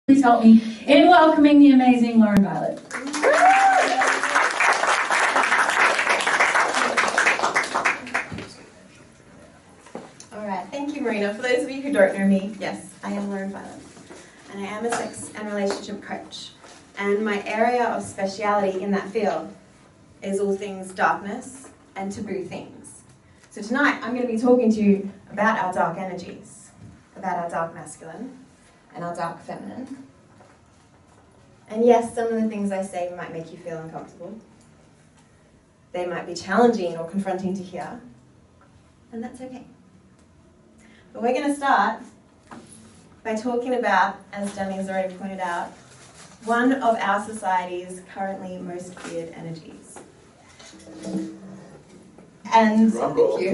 Please help me in welcoming the amazing Lauren Violet. All right, thank you, Marina. For those of you who don't know me, yes, I am Lauren Violet, and I am a sex and relationship coach. And my area of speciality in that field is all things darkness and taboo things. So tonight, I'm going to be talking to you about our dark energies, about our dark masculine and our dark feminine. And yes, some of the things I say might make you feel uncomfortable. They might be challenging or confronting to hear, and that's okay. But we're going to start by talking about, as Danny has already pointed out, one of our society's currently most feared energies. And thank you.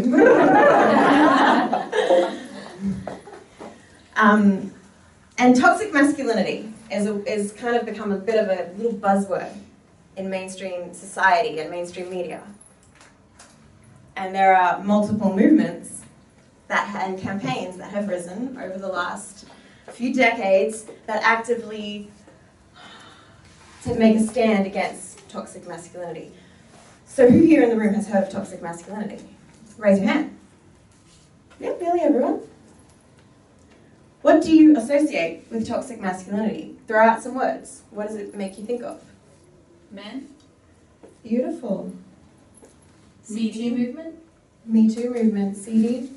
And toxic masculinity is kind of become a bit of a little buzzword in mainstream society and mainstream media. And there are multiple movements and campaigns that have risen over the last few decades that actively make a stand against toxic masculinity. So who here in the room has heard of toxic masculinity? Raise your hand. Yeah, nearly everyone. What do you associate with toxic masculinity? Throw out some words. What does it make you think of? Men. Beautiful. Me Too movement. Me Too movement. CD.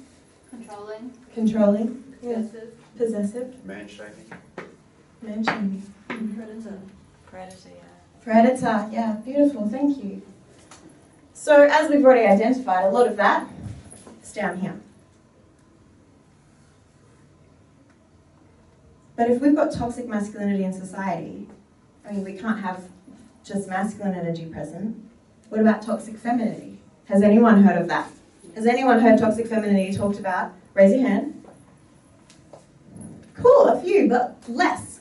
Controlling. Controlling. Possessive. Possessive. Man-shaming. Man-shaming. Predator. Predator, yeah. Predator. Yeah, beautiful. Thank you. So, as we've already identified, a lot of that is down here. But if we've got toxic masculinity in society, I mean, we can't have just masculine energy present. What about toxic femininity? Has anyone heard of that? Has anyone heard toxic femininity talked about? Raise your hand. Cool, a few, but less.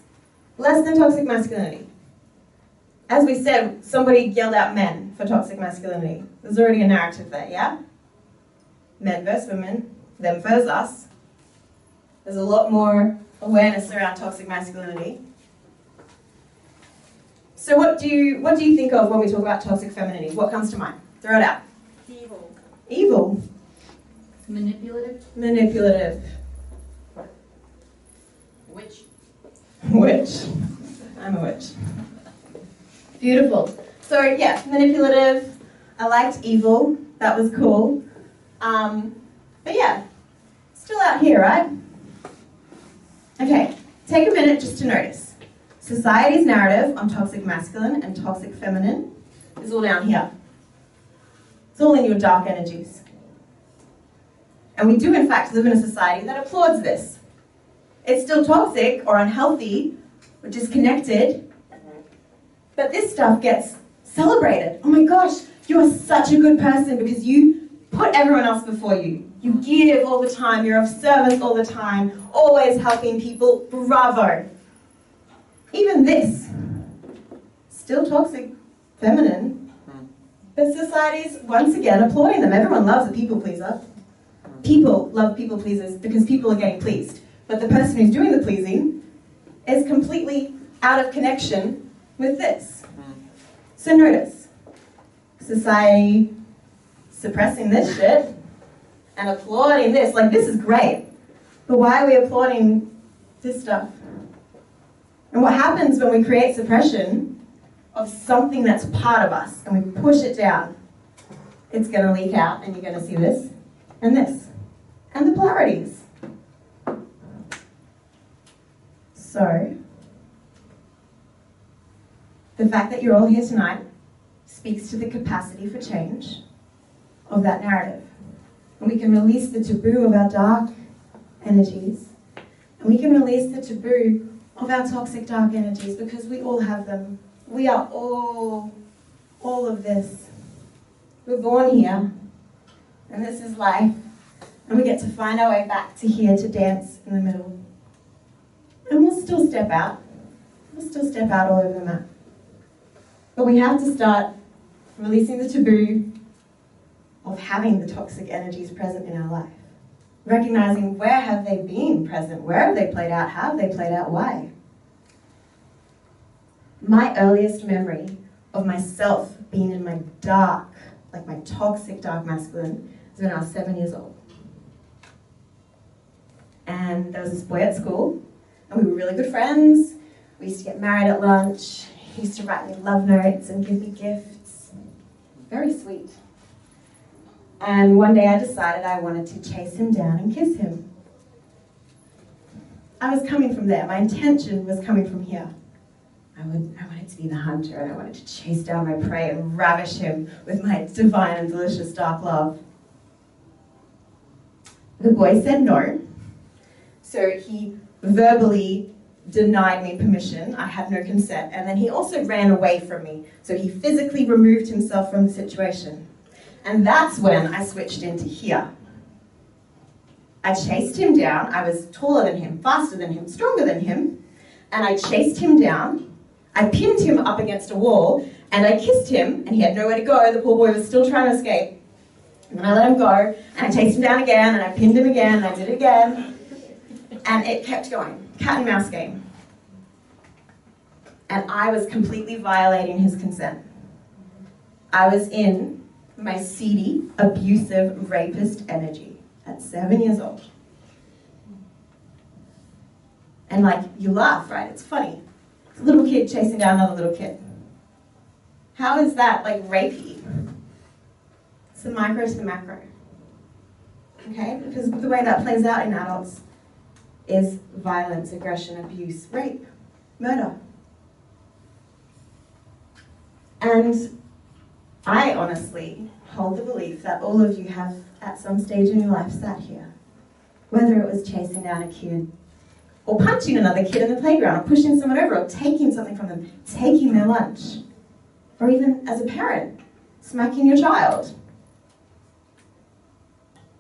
Less than toxic masculinity. As we said, somebody yelled out men for toxic masculinity. There's already a narrative there, yeah? Men versus women, them versus us. There's a lot more awareness around toxic masculinity. So what do you think of when we talk about toxic femininity? What comes to mind? Throw it out. Evil. Evil. Manipulative. Manipulative. Witch. Witch. I'm a witch. Beautiful. So yeah, manipulative. I liked evil. That was cool. But yeah, still out here, right? Okay, take a minute just to notice. Society's narrative on toxic masculine and toxic feminine is all down here. It's all in your dark energies. And we do in fact live in a society that applauds this. It's still toxic or unhealthy or disconnected, but this stuff gets celebrated. Oh my gosh, you are such a good person because you put everyone else before you. You give all the time, you're of service all the time, always helping people, bravo. Even this, still toxic feminine, but society's once again applauding them. Everyone loves a people pleaser. People love people pleasers because people are getting pleased. But the person who's doing the pleasing is completely out of connection with this. So notice, society suppressing this shit and applauding this. Like, this is great. But why are we applauding this stuff? And what happens when we create suppression of something that's part of us and we push it down? It's going to leak out and you're going to see this and this and the polarities. So, the fact that you're all here tonight speaks to the capacity for change of that narrative. And we can release the taboo of our dark energies. And we can release the taboo of our toxic dark energies because we all have them. We are all of this. We're born here. And this is life. And we get to find our way back to here to dance in the middle. And we'll still step out. We'll still step out all over the map. But we have to start releasing the taboo of having the toxic energies present in our life. recognizing where have they been present, where have they played out, how have they played out, why. My earliest memory of myself being in my dark, like my toxic dark masculine, is when I was 7 years old. And there was this boy at school, and we were really good friends. We used to get married at lunch. He used to write me love notes and give me gifts. Very sweet. And one day I decided I wanted to chase him down and kiss him. I was coming from there. My intention was coming from here. I wanted to be the hunter, and I wanted to chase down my prey and ravish him with my divine and delicious dark love. The boy said no, so he verbally denied me permission. I had no consent, and then he also ran away from me, so he physically removed himself from the situation. And that's when I switched into here. I chased him down. I was taller than him, faster than him, stronger than him, and I chased him down. I pinned him up against a wall, and I kissed him, and he had nowhere to go. The poor boy was still trying to escape. And then I let him go, and I chased him down again, and I pinned him again, and I did it again. And it kept going. Cat and mouse game. And I was completely violating his consent. I was in my seedy, abusive, rapist energy at 7 years old. And like, you laugh, right? It's funny. It's a little kid chasing down another little kid. How is that like rapey? It's the micro to the macro. Okay? Because the way that plays out in adults is violence, aggression, abuse, rape, murder. And I honestly hold the belief that all of you have, at some stage in your life, sat here. Whether it was chasing down a kid, or punching another kid in the playground, or pushing someone over, or taking something from them, taking their lunch. Or even as a parent, smacking your child.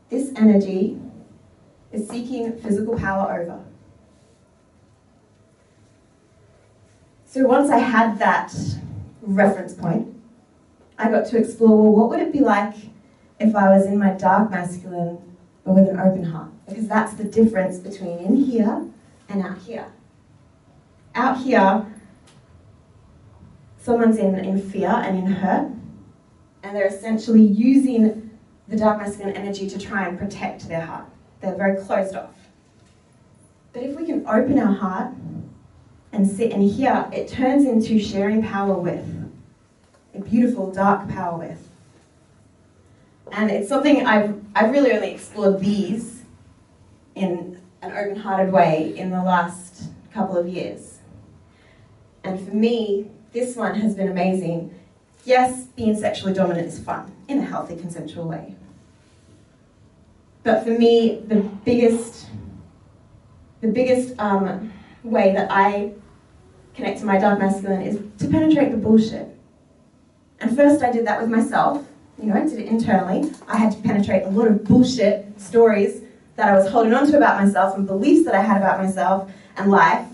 This energy is seeking physical power over. So once I had that reference point, I got to explore, well, what would it be like if I was in my dark masculine, but with an open heart? Because that's the difference between in here and out here. Out here, someone's in fear and in hurt, and they're essentially using the dark masculine energy to try and protect their heart. They're very closed off. But if we can open our heart and sit in here, it turns into sharing power with. A beautiful dark power with. And it's something I've really only explored these in an open-hearted way in the last couple of years. And for me, this one has been amazing. Yes, being sexually dominant is fun, in a healthy, consensual way. But for me, the biggest way that I connect to my dark masculine is to penetrate the bullshit. And first I did that with myself. I did it internally. I had to penetrate a lot of bullshit stories that I was holding on to about myself and beliefs that I had about myself and life.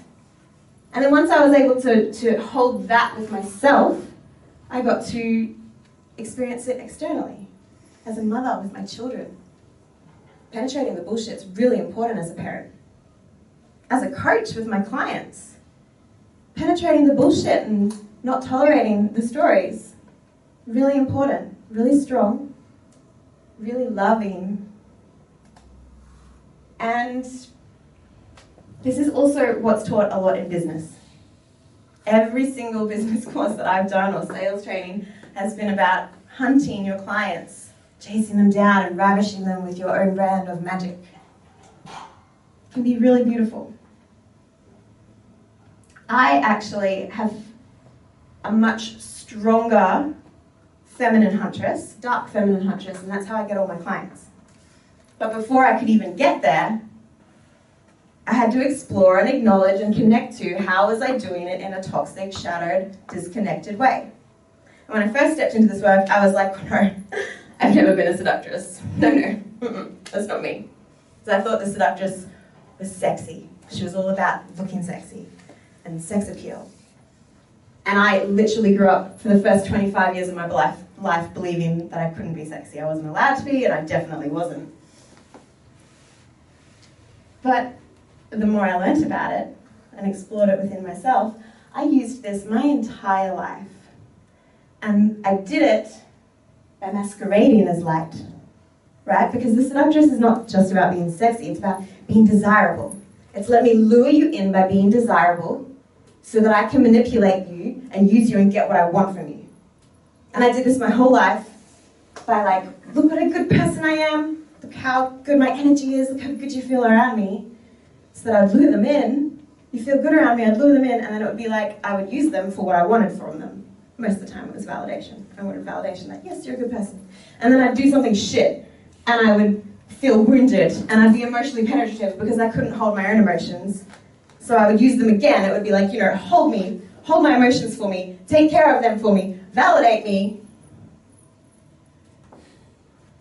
And then once I was able to hold that with myself, I got to experience it externally, as a mother with my children. Penetrating the bullshit is really important as a parent. As a coach with my clients, penetrating the bullshit and not tolerating the stories, really important, really strong, really loving. And this is also what's taught a lot in business. Every single business course that I've done or sales training has been about hunting your clients, chasing them down and ravishing them with your own brand of magic. It can be really beautiful. I actually have a much stronger feminine huntress, dark feminine huntress, and that's how I get all my clients. But before I could even get there, I had to explore and acknowledge and connect to how was I doing it in a toxic, shattered, disconnected way. And when I first stepped into this work, I was like, no, I've never been a seductress. No, that's not me. So I thought the seductress was sexy. She was all about looking sexy and sex appeal. And I literally grew up for the first 25 years of my life believing that I couldn't be sexy. I wasn't allowed to be, and I definitely wasn't. But the more I learnt about it and explored it within myself, I used this my entire life. And I did it by masquerading as light, right? Because the seductress is not just about being sexy, it's about being desirable. It's let me lure you in by being desirable so that I can manipulate you and use you and get what I want from you. And I did this my whole life by like, look what a good person I am, look how good my energy is, look how good you feel around me. So that I'd lure them in, you feel good around me, I'd lure them in, and then it would be like I would use them for what I wanted from them. Most of the time it was validation. I wanted validation that, yes, you're a good person. And then I'd do something shit, and I would feel wounded, and I'd be emotionally penetrative because I couldn't hold my own emotions. So I would use them again. It would be like, you know, hold me, hold my emotions for me, take care of them for me, validate me.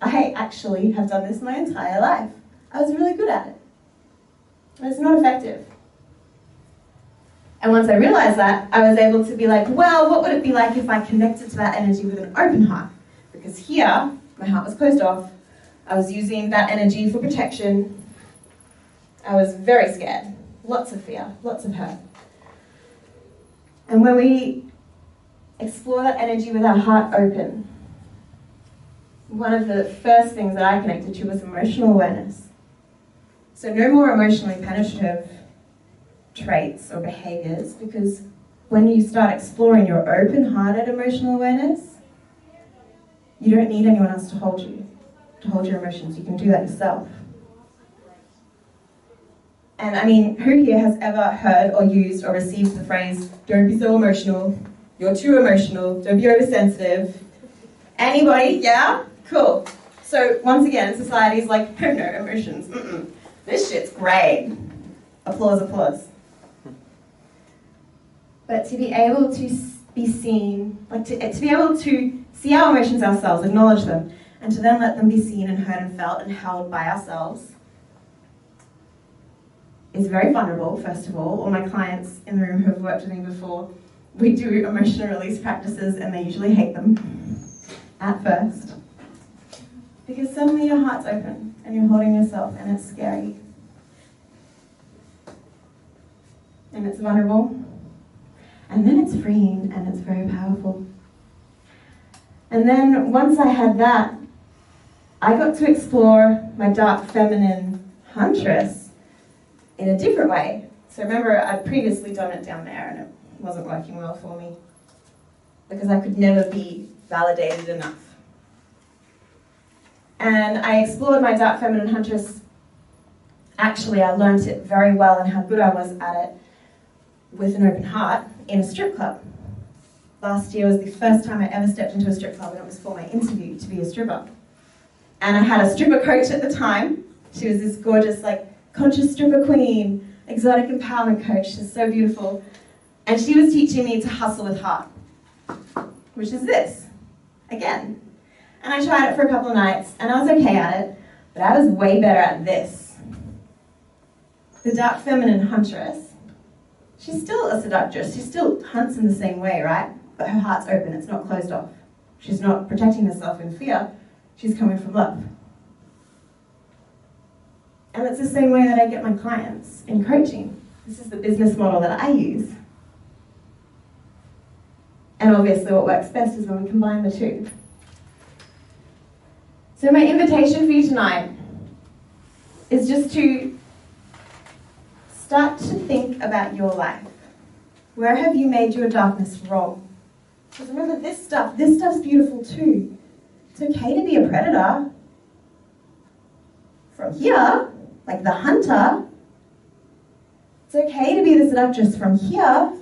I actually have done this my entire life. I was really good at it. It's not effective. And once I realized that, I was able to be like, well, what would it be like if I connected to that energy with an open heart? Because here, my heart was closed off. I was using that energy for protection. I was very scared. Lots of fear, lots of hurt. And when we explore that energy with our heart open, one of the first things that I connected to was emotional awareness. So no more emotionally penetrative traits or behaviors, because when you start exploring your open-hearted emotional awareness, you don't need anyone else to hold you, to hold your emotions. You can do that yourself. And I mean, who here has ever heard or used or received the phrase, don't be so emotional, you're too emotional, don't be oversensitive? Anybody? Yeah? Cool. So once again, society's like, no emotions, this shit's great. Applause, applause. But to be able to be seen, like to be able to see our emotions ourselves, acknowledge them, and to then let them be seen and heard and felt and held by ourselves is very vulnerable, first of all. All my clients in the room who have worked with me before, we do emotional release practices and they usually hate them at first. Because suddenly your heart's open and you're holding yourself and it's scary. And it's vulnerable. And then it's freeing and it's very powerful. And then once I had that, I got to explore my dark feminine huntress in a different way. So remember, I'd previously done it down there and it wasn't working well for me because I could never be validated enough. And I explored my dark feminine huntress. Actually, I learned it very well and how good I was at it with an open heart in a strip club. Last year was the first time I ever stepped into a strip club, and it was for my interview to be a stripper. And I had a stripper coach at the time. She was this gorgeous, like, conscious stripper queen, exotic empowerment coach. She's so beautiful. And she was teaching me to hustle with heart, which is this, again. And I tried it for a couple of nights, and I was okay at it, but I was way better at this. The dark feminine huntress, she's still a seductress. She still hunts in the same way, right? But her heart's open, it's not closed off. She's not protecting herself in fear, she's coming from love. And it's the same way that I get my clients in coaching. This is the business model that I use. And obviously what works best is when we combine the two. So my invitation for you tonight is just to start to think about your life. Where have you made your darkness wrong? Because remember, this stuff's beautiful too. It's okay to be a predator. From here, like the hunter, it's okay to be the seductress from here.